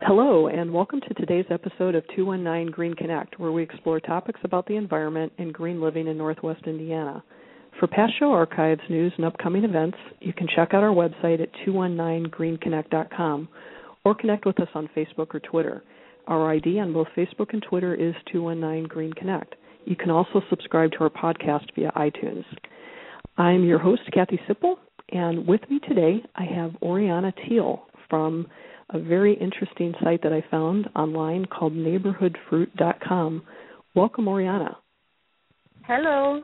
Hello, and welcome to today's episode of 219 GreenConnect, where we explore topics about the environment and green living in Northwest Indiana. For past show archives, news, and upcoming events, you can check out our website at 219greenconnect.com or connect with us on Facebook or Twitter. Our ID on both Facebook and Twitter is 219 GreenConnect. You can also subscribe to our podcast via iTunes. I'm your host, Kathy Sipple, and with me today I have Oriana Teal from a very interesting site that I found online called neighborhoodfruit.com. Welcome, Oriana. Hello.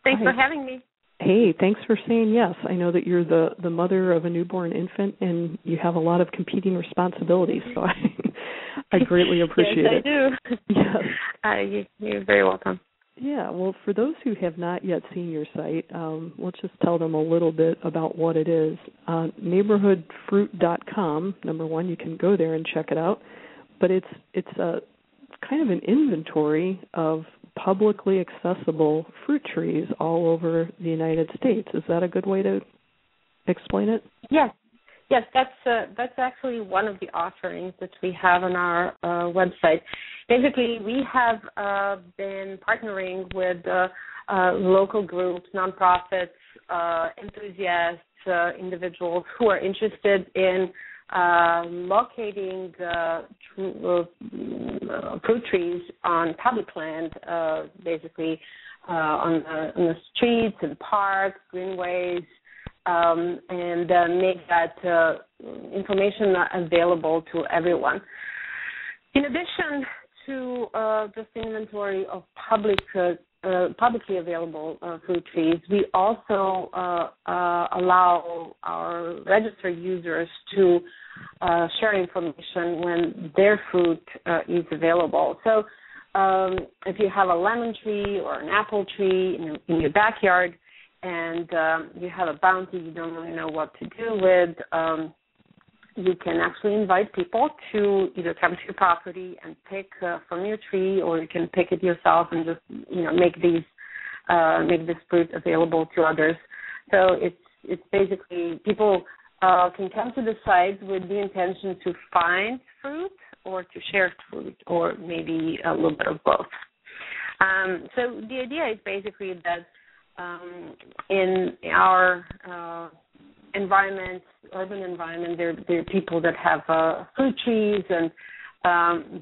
Thanks for having me. Hey, thanks for saying yes. I know that you're the mother of a newborn infant and you have a lot of competing responsibilities, so I greatly appreciate it. Yes, I do. Yes. You're very welcome. Yeah, well, for those who have not yet seen your site, let's just tell them a little bit about what it is. Neighborhoodfruit.com, number one, you can go there and check it out, but it's a kind of an inventory of publicly accessible fruit trees all over the United States. Is that a good way to explain it? Yes, that's actually one of the offerings that we have on our website. Basically, we have been partnering with local groups, nonprofits, enthusiasts, individuals who are interested in locating fruit trees on public land, basically on the streets and parks, greenways, and make that information available to everyone. In addition to just inventory of publicly available fruit trees, we also allow our registered users to share information when their fruit is available. So if you have a lemon tree or an apple tree in your backyard and you have a bounty you don't really know what to do with, you can actually invite people to either come to your property and pick from your tree, or you can pick it yourself and just make this fruit available to others. So it's basically people can come to the site with the intention to find fruit or to share fruit, or maybe a little bit of both. So the idea is basically that in our urban environment, there are people that have fruit trees, and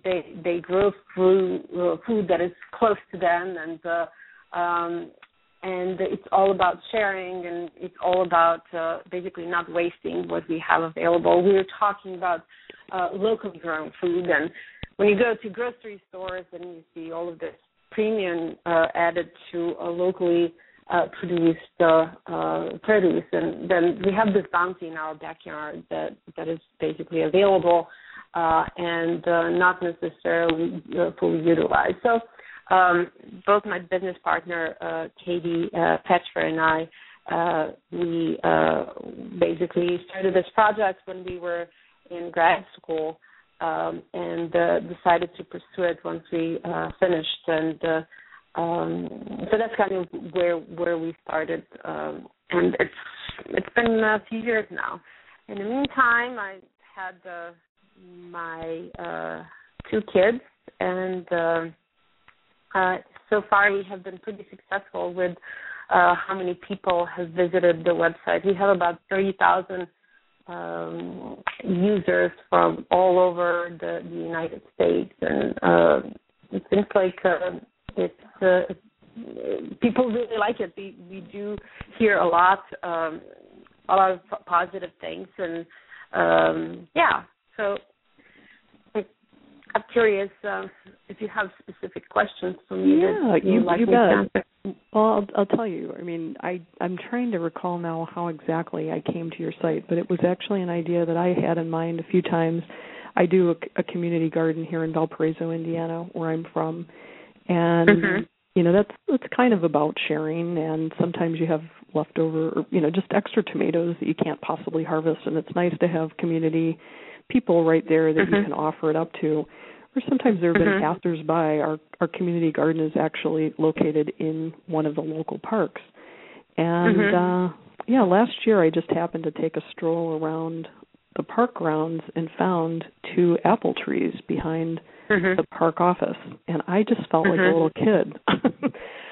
they grow food that is close to them, and it's all about sharing, and it's all about basically not wasting what we have available. We were talking about locally grown food, and when you go to grocery stores and you see all of this premium added to a locally produced produce, and then we have this bounty in our backyard that is basically available and not necessarily fully utilized. So both my business partner, Katie Petcher, and I, we basically started this project when we were in grad school and decided to pursue it once we finished, and so that's kind of where we started, and it's been a few years now. In the meantime, I had my 2 kids, and so far we have been pretty successful with how many people have visited the website. We have about 30,000 users from all over the United States, and it seems like people really like it. We do hear a lot of positive things, and so I'm curious if you have specific questions for me. You bet. Well, I'll tell you. I mean, I'm trying to recall now how exactly I came to your site, but it was actually an idea that I had in mind a few times. I do a community garden here in Valparaiso, Indiana, where I'm from. And, that's kind of about sharing, and sometimes you have leftover, or, just extra tomatoes that you can't possibly harvest, and it's nice to have community people right there that you can offer it up to. Or sometimes there have been passers-by. Our community garden is actually located in one of the local parks. And, last year I just happened to take a stroll around the park grounds and found 2 apple trees behind the park office, and I just felt like a little kid.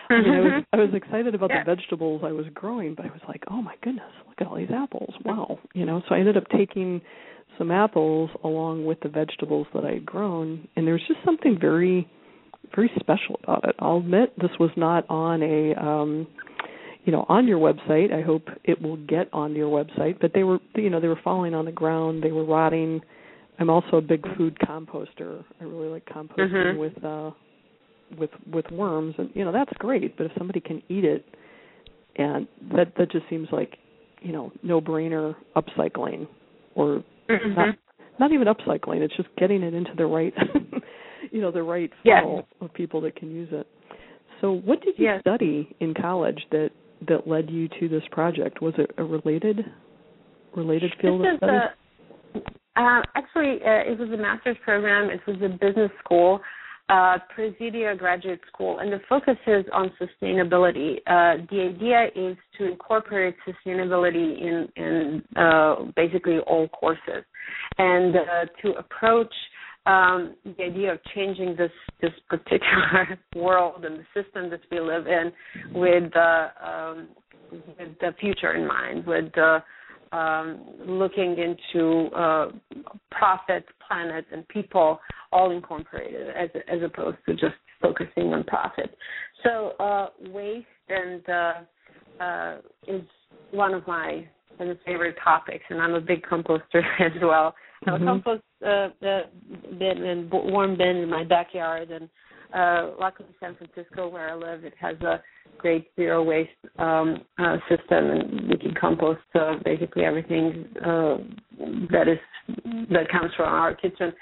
I mean, I was excited about the vegetables I was growing, but I was like, oh my goodness, look at all these apples! Wow, so I ended up taking some apples along with the vegetables that I had grown, and there was just something very, very special about it. I'll admit this was not on on your website. I hope it will get on your website, but they were falling on the ground, they were rotting. I'm also a big food composter. I really like composting with worms, and that's great. But if somebody can eat it, and that just seems like no-brainer upcycling, or not even upcycling. It's just getting it into the right the right funnel of people that can use it. So, what did you study in college that led you to this project? Was it a related field of study? Actually, it was a master's program. It was a business school, Presidia Graduate School, and the focus is on sustainability. The idea is to incorporate sustainability in basically all courses, and to approach the idea of changing this particular world and the system that we live in with the future in mind, with looking into profit, planet, and people all incorporated, as opposed to just focusing on profit. So waste and is one of my favorite topics, and I'm a big composter as well. I have a compost bin and warm bin in my backyard, and luckily San Francisco, where I live, it has a great zero waste system, and we can compost basically everything that comes from our kitchen.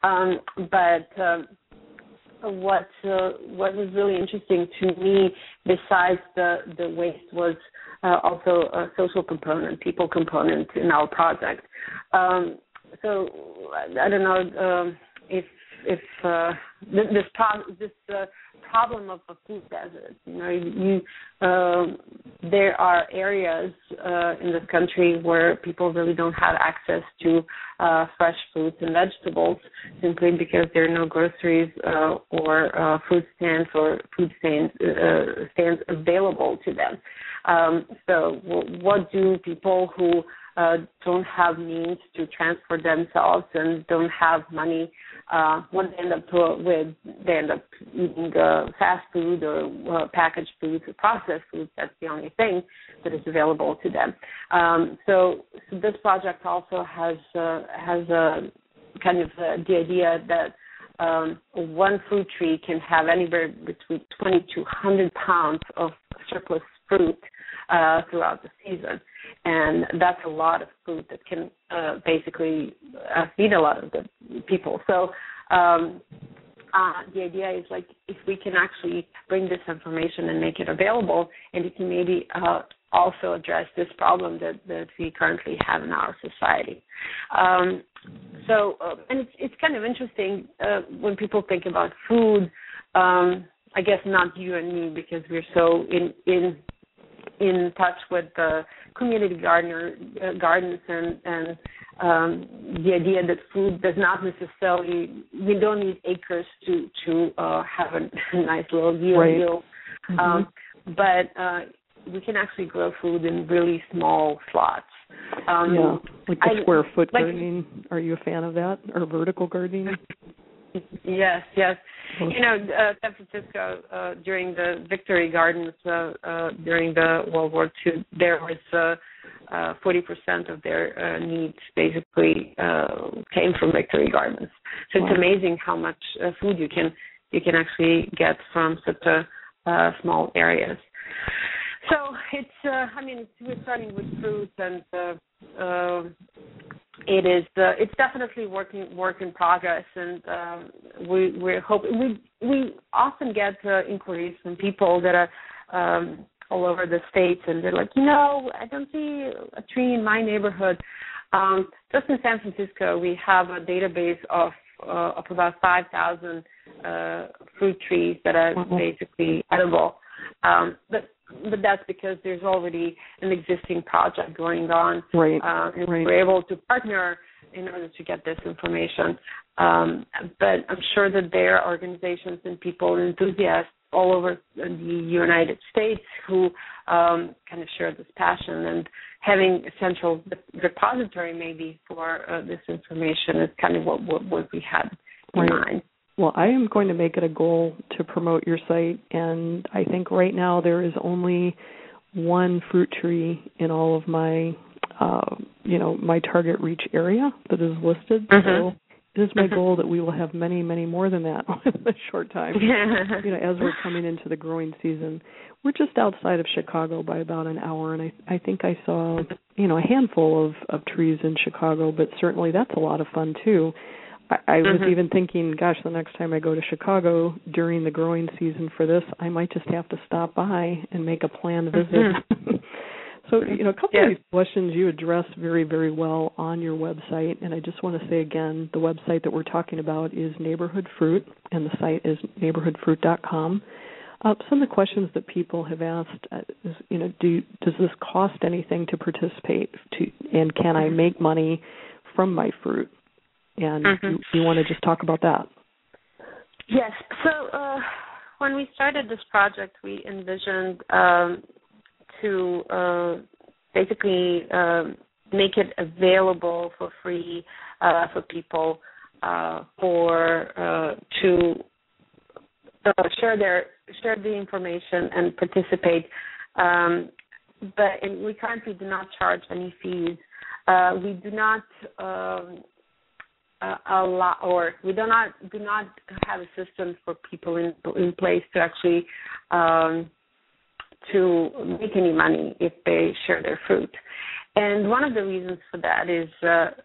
But what was really interesting to me, besides the waste, was also a social component, people component in our project. So I don't know if this problem of a food desert. There are areas in this country where people really don't have access to fresh fruits and vegetables, simply because there are no groceries or food stands or food stands available to them. So what do people who don't have means to transport themselves and don't have money, what they end up with? They end up eating fast food or packaged foods or processed foods. That's the only thing that is available to them. So this project also has a kind of the idea that one fruit tree can have anywhere between 20 to 100 pounds of surplus fruit throughout the season. And that's a lot of food that can basically feed a lot of the people. So the idea is, like, if we can actually bring this information and make it available, and it can maybe also address this problem that we currently have in our society. And it's kind of interesting when people think about food. I guess not you and me, because we're so in touch with the community gardens and the idea that food does not necessarily, we don't need acres to have a nice little yield. Right. But we can actually grow food in really small slots. Like the square foot gardening. Are you a fan of that, or vertical gardening? Yes. San Francisco, during the Victory Gardens, during the World War II, there was 40% of their needs basically came from Victory Gardens. So it's amazing how much food you can actually get from such a small areas. So it's we're starting with fruits, and it's definitely work in progress, and we're hoping. We often get inquiries from people that are all over the states, and they're like, I don't see a tree in my neighborhood. Just in San Francisco, we have a database of about 5,000 fruit trees that are basically edible. But but that's because there's already an existing project going on. Right. And we're able to partner in order to get this information. But I'm sure that there are organizations and people and enthusiasts all over the United States who kind of share this passion, and having a central repository maybe for this information is kind of what we had in mind. Well, I am going to make it a goal to promote your site, and I think right now there is only one fruit tree in all of my, my target reach area that is listed. So it is my goal that we will have many, many more than that in a short time. As we're coming into the growing season. We're just outside of Chicago by about an hour, and I think I saw, a handful of trees in Chicago, but certainly that's a lot of fun too. I was even thinking, gosh, the next time I go to Chicago during the growing season for this, I might just have to stop by and make a planned visit. So, a couple of these questions you address very, very well on your website, and I just want to say again, the website that we're talking about is Neighborhood Fruit, and the site is neighborhoodfruit.com. Some of the questions that people have asked is, does this cost anything to participate, and can I make money from my fruit? And you want to just talk about that? Yes. So when we started this project, we envisioned to basically make it available for free for people to share the information and participate. But we currently do not charge any fees. We do not we do not have a system for people in place to actually to make any money if they share their fruit. And one of the reasons for that is that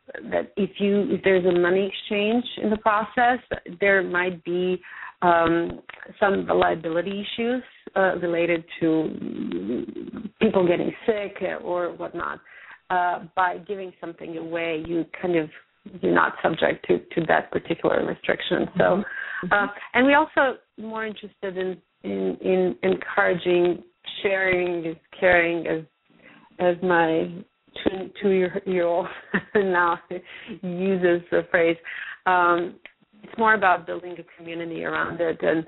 if there's a money exchange in the process, there might be some liability issues related to people getting sick or whatnot. By giving something away, you're not subject to that particular restriction. So, and we also more interested in encouraging sharing is caring, as my two-year-old now uses the phrase. It's more about building a community around it, and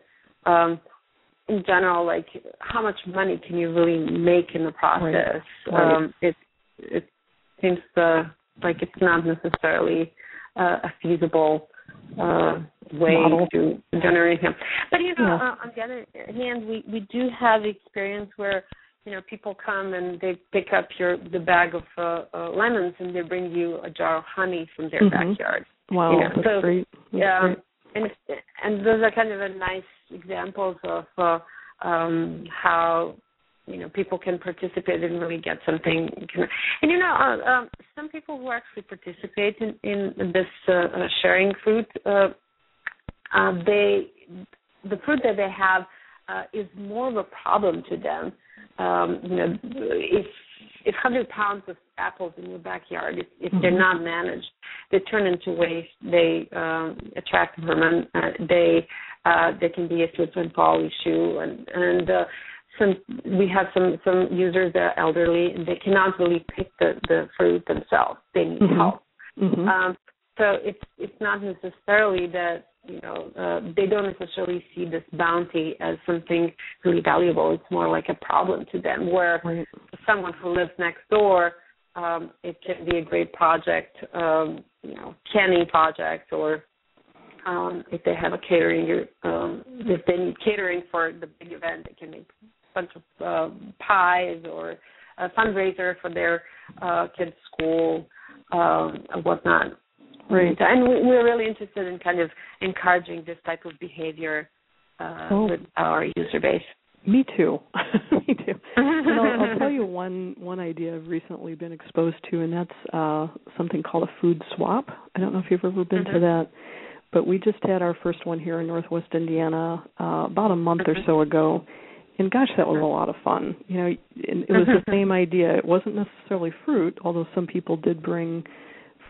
in general, like how much money can you really make in the process? It seems like it's not necessarily a feasible way to generate him. But on the other hand, we do have experience where people come and they pick up the bag of lemons and they bring you a jar of honey from their backyard. Wow, that's great. Great. And those are kind of a nice examples of how people can participate and really get something. And some people who actually participate in this sharing fruit, the fruit that they have is more of a problem to them. If 100 pounds of apples in your backyard, if they're not managed, they turn into waste. They attract vermin. They can be a slip and fall issue, and we have some users that are elderly and they cannot really pick the fruit themselves. They need help. So it's not necessarily that they don't necessarily see this bounty as something really valuable. It's more like a problem to them. Where for someone who lives next door, it can be a great project, canning project, or if they have a catering, if they need catering for the big event, they can make a bunch of pies or a fundraiser for their kids' school, and whatnot. Right. And we're really interested in kind of encouraging this type of behavior with our user base. Me too. Me too. And I'll tell you one idea I've recently been exposed to, and that's something called a food swap. I don't know if you've ever been to that, but we just had our first one here in Northwest Indiana about a month or so ago. And gosh, that was a lot of fun. It was the same idea. It wasn't necessarily fruit, although some people did bring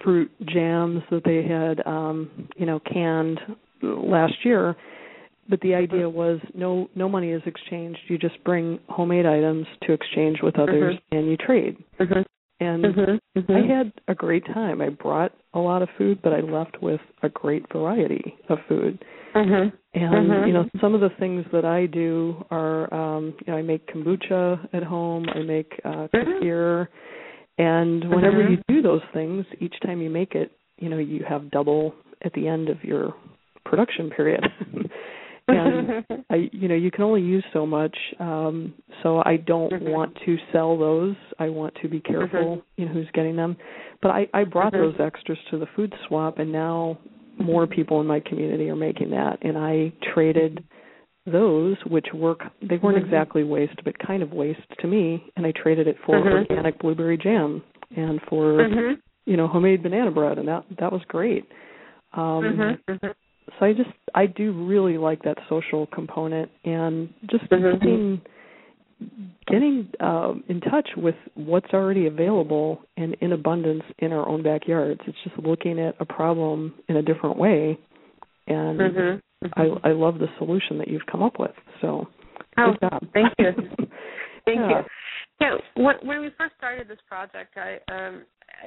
fruit jams that they had, canned last year. But the idea was no money is exchanged. You just bring homemade items to exchange with others, and you trade. And I had a great time. I brought a lot of food, but I left with a great variety of food. And, some of the things that I do are, I make kombucha at home. I make kefir. And whenever you do those things, each time you make it, you have double at the end of your production period. And you can only use so much, so I don't want to sell those. I want to be careful, who's getting them. But I brought those extras to the food swap, and now more people in my community are making that. And I traded those, which they weren't exactly waste, but kind of waste to me, and I traded it for organic blueberry jam and for, homemade banana bread, and that was great. So I do really like that social component, and just getting in touch with what's already available and in abundance in our own backyards. It's just looking at a problem in a different way, and I love the solution that you've come up with. So good job. Thank you. Thank you. Yeah, when we first started this project, I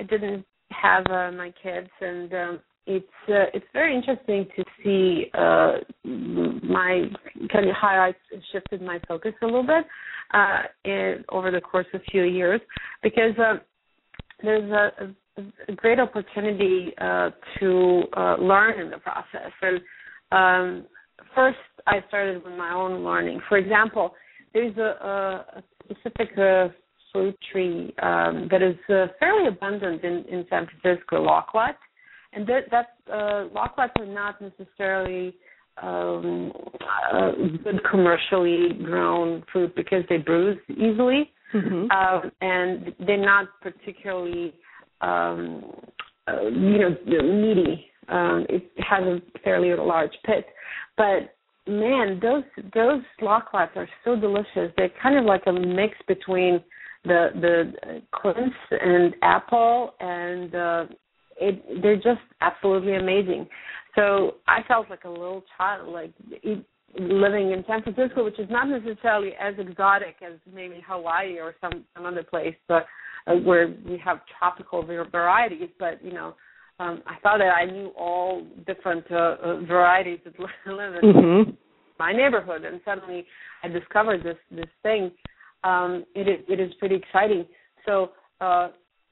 didn't have my kids, and it's very interesting to see my kind of how I shifted my focus a little bit over the course of a few years, because there's a great opportunity to learn in the process. And first, I started with my own learning. For example, there's a specific fruit tree that is fairly abundant in San Francisco, loquat. And that loquats are not necessarily good commercially grown fruit because they bruise easily, and they're not particularly, meaty. It has a fairly large pit, but man, those loquats are so delicious. They're kind of like a mix between the quince and apple, and they're just absolutely amazing. So I felt like a little child, living in San Francisco, which is not necessarily as exotic as maybe Hawaii or some other place, but where we have tropical varieties. But I thought that I knew all different varieties that live in my neighborhood, and suddenly I discovered this thing. It is pretty exciting. So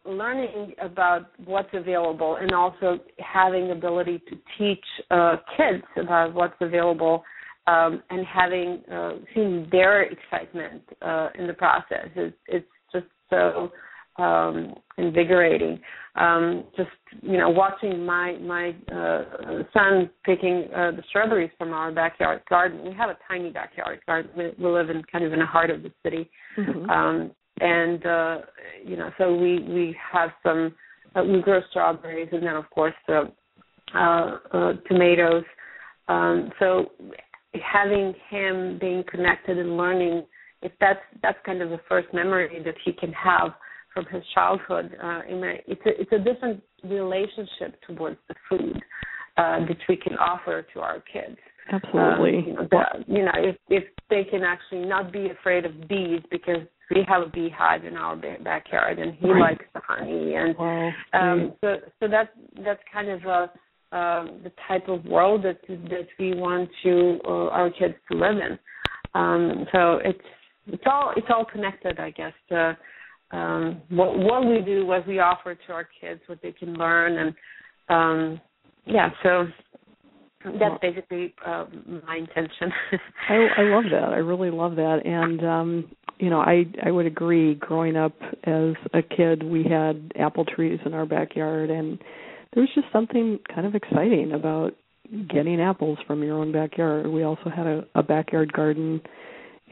learning about what's available, and also having the ability to teach kids about what's available, and having seen their excitement in the process, it's just so invigorating. Just watching my son picking the strawberries from our backyard garden. We have a tiny backyard garden. We live in kind of in the heart of the city. And, so we have we grow strawberries, and then, of course, tomatoes. So having him being connected and learning, if that's kind of the first memory that he can have from his childhood, it's a different relationship towards the food that we can offer to our kids. Absolutely. If they can actually not be afraid of bees, because we have a beehive in our backyard, and he likes the honey, and so that's kind of the type of world that we want our kids to live in. So it's all connected, I guess. What we do, what we offer to our kids, what they can learn, and so that's basically my intention. I love that. I really love that. And, I would agree. Growing up as a kid, we had apple trees in our backyard, and there was just something kind of exciting about getting apples from your own backyard. We also had a backyard garden,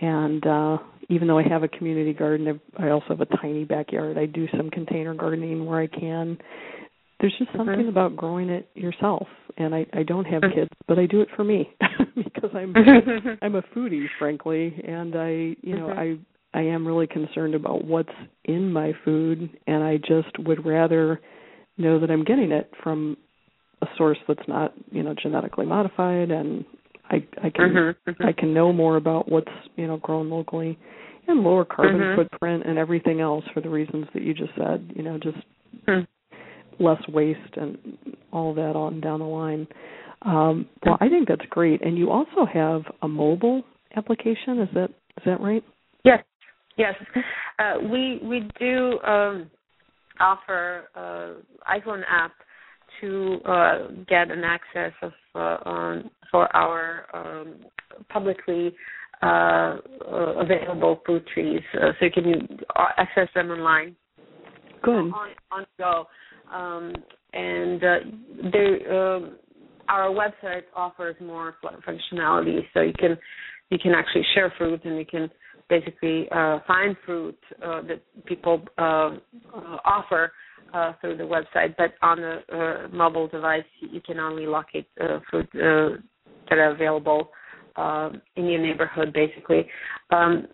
and even though I have a community garden, I also have a tiny backyard. I do some container gardening where I can. There's just something about growing it yourself, and I don't have kids, but I do it for me because I'm a foodie, frankly, and I am really concerned about what's in my food, and I just would rather know that I'm getting it from a source that's not, genetically modified, and I can know more about what's grown locally and lower carbon footprint and everything else for the reasons that you just said. Just less waste and all that on down the line. Well, I think that's great. And you also have a mobile application. Is that right? Yes. We do offer iPhone app to get an access of for our publicly available fruit trees, so you can access them online. Good. On go, and our website offers more functionality, so you can actually share fruit, and you can basically find fruit that people offer through the website. But on a mobile device, you can only locate fruit that are available in your neighborhood, basically. And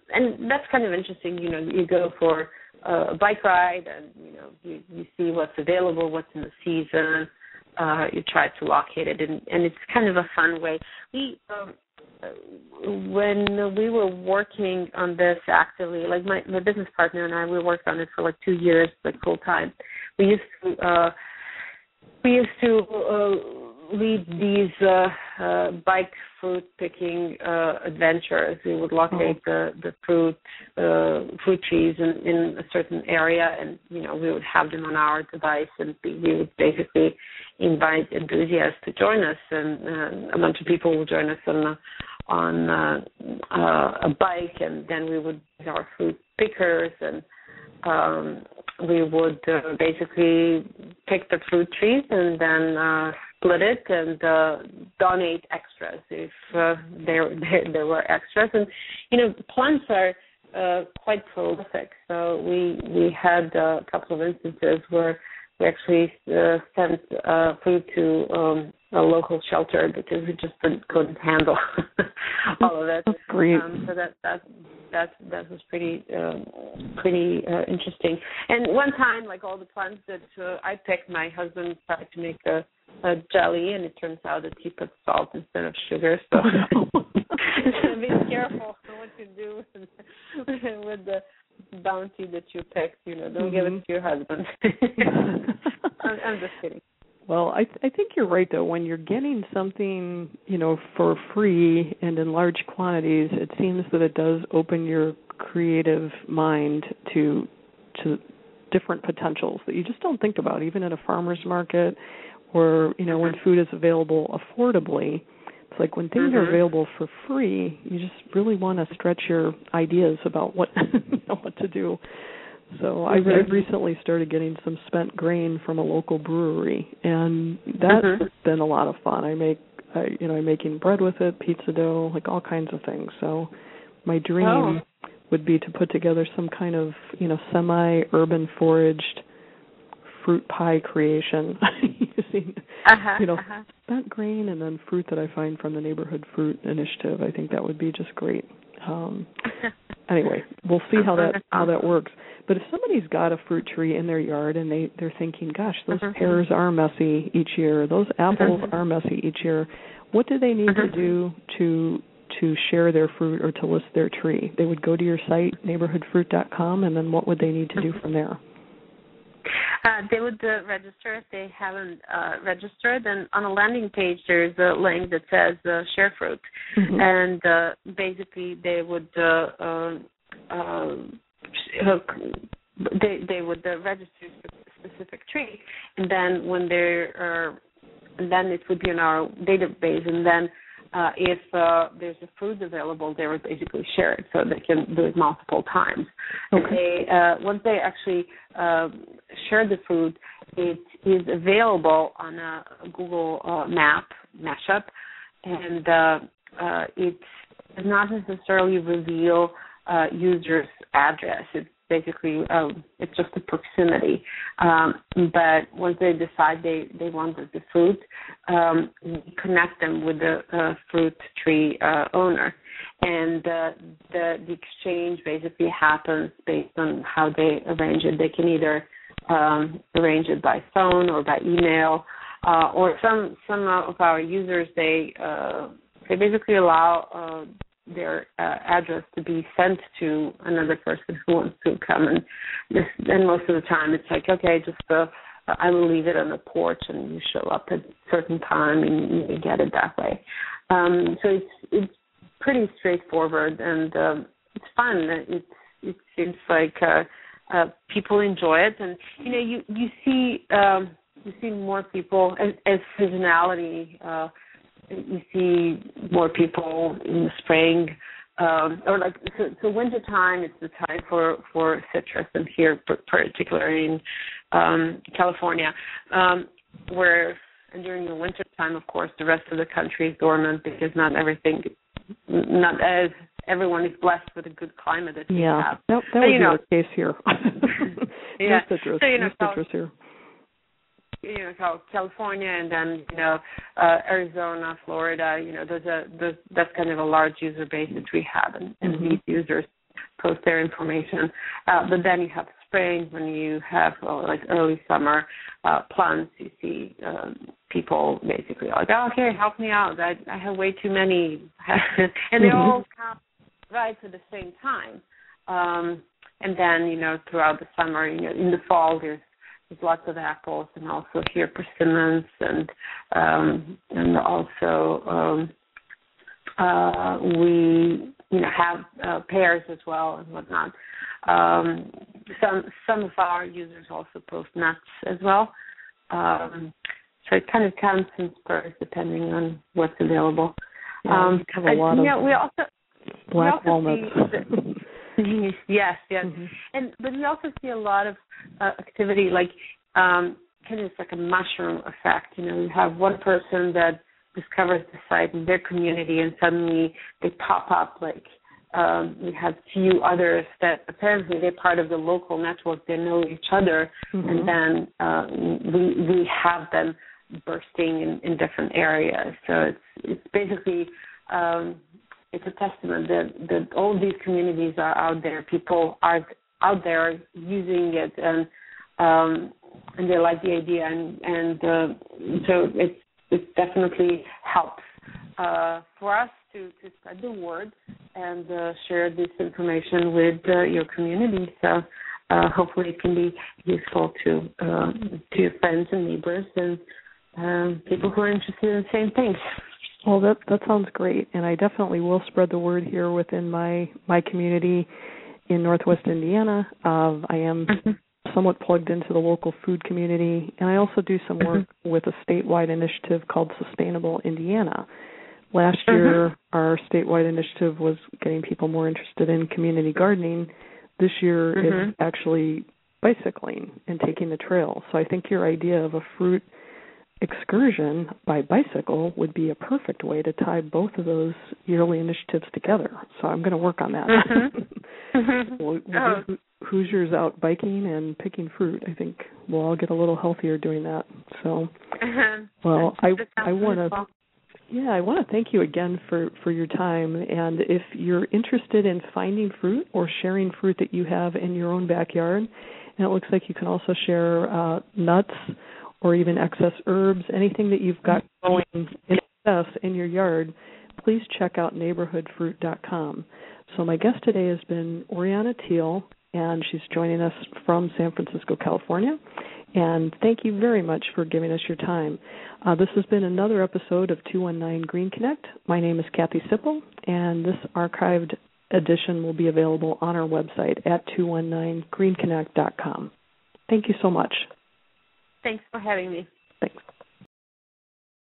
that's kind of interesting. You go for a bike ride, and you see what's available, what's in the season. You try to locate it, and it's kind of a fun way. When we were working on this actively, like my business partner and I, we worked on it for like 2 years, like full time. We used to lead these bike fruit picking adventures. We would locate the fruit trees in a certain area, and we would have them on our device, and we would basically invite enthusiasts to join us, and a bunch of people would join us on a bike, and then we would use our fruit pickers, and we would basically pick the fruit trees and then split it and donate extras if there were extras. And plants are quite prolific, so we had a couple of instances where we actually sent food to a local shelter because we just couldn't handle all of it. That's great. So that was pretty interesting. And one time, like all the plants that I picked, my husband tried to make a jelly, and it turns out that he put salt instead of sugar. So be careful what you do with the bounty that you picked. Don't give it to your husband. I'm just kidding. Well, I think you're right, though. When you're getting something, for free and in large quantities, it seems that it does open your creative mind to different potentials that you just don't think about, even at a farmer's market or, when food is available affordably. It's like when things are available for free, you just really want to stretch your ideas about what to do. So I've recently started getting some spent grain from a local brewery, and that's been a lot of fun. I'm making bread with it, pizza dough, like all kinds of things. So my dream would be to put together some kind of, semi-urban foraged fruit pie creation using, spent grain and then fruit that I find from the Neighborhood Fruit Initiative. I think that would be just great. Anyway, we'll see how that works. But if somebody's got a fruit tree in their yard and they're thinking, gosh, those pears are messy each year, those apples are messy each year, what do they need to do to share their fruit or to list their tree? They would go to your site, neighborhoodfruit.com, and then what would they need to do from there? They would register if they haven't registered, and on a landing page there's a link that says share fruit, and basically they would they would register a specific tree, and then when then it would be in our database, and then if there's a fruit available, they would basically share it, so they can do it multiple times. Okay. Once they actually share the fruit, it is available on a Google map mashup, and it does not necessarily reveal user's address. It's basically it's just a proximity. But once they decide they want the fruit, we connect them with the fruit tree owner, and the exchange basically happens based on how they arrange it. They can either arrange it by phone or by email, or some of our users they they basically allow their address to be sent to another person who wants to come. And most of the time it's like, okay, just I will leave it on the porch and you show up at a certain time and you get it that way. So it's pretty straightforward and it's fun. It seems like people enjoy it, and you see more people as seasonality. You see more people in the spring, or like so winter time. It's the time for citrus, and here particularly in California, where during the winter time, of course, the rest of the country is dormant because not as everyone is blessed with a good climate that we have. That would be the case here. Yeah, citrus, citrus here. California and then Arizona, Florida. That's kind of a large user base that we have, and these users post their information. But then you have spring when you have like early summer plants. You see people basically like, oh, okay, help me out. I have way too many, and they all come right at the same time. And then throughout the summer, in the fall there's lots of apples, and also here persimmons, and also we have pears as well and whatnot. Some of our users also post nuts as well. So it kind of counts in spurs depending on what's available. Have a lot of we also black walnuts. Yes. But we also see a lot of activity, like kind of like a mushroom effect. You have one person that discovers the site in their community, and suddenly they pop up. Like we have few others that apparently they're part of the local network. They know each other, and then we have them bursting in different areas. So it's basically. It's a testament that all these communities are out there. People are out there using it, and they like the idea, and so it definitely helps for us to spread the word and share this information with your community. So hopefully it can be useful to your friends and neighbors and people who are interested in the same things. Well, that sounds great, and I definitely will spread the word here within my community in Northwest Indiana. I am somewhat plugged into the local food community, and I also do some work with a statewide initiative called Sustainable Indiana. Last year, our statewide initiative was getting people more interested in community gardening. This year, it's actually bicycling and taking the trail. So I think your idea of a fruit excursion by bicycle would be a perfect way to tie both of those yearly initiatives together. So I'm going to work on that. We'll Hoosiers out biking and picking fruit. I think we'll all get a little healthier doing that. So, well, I want to thank you again for your time. And if you're interested in finding fruit or sharing fruit that you have in your own backyard, and it looks like you can also share nuts or even excess herbs, anything that you've got going in excess in your yard, please check out neighborhoodfruit.com. So my guest today has been Oriana Teal, and she's joining us from San Francisco, California. And thank you very much for giving us your time. This has been another episode of 219 GreenConnect. My name is Kathy Sipple, and this archived edition will be available on our website at 219greenconnect.com. Thank you so much. Thanks for having me. Thanks.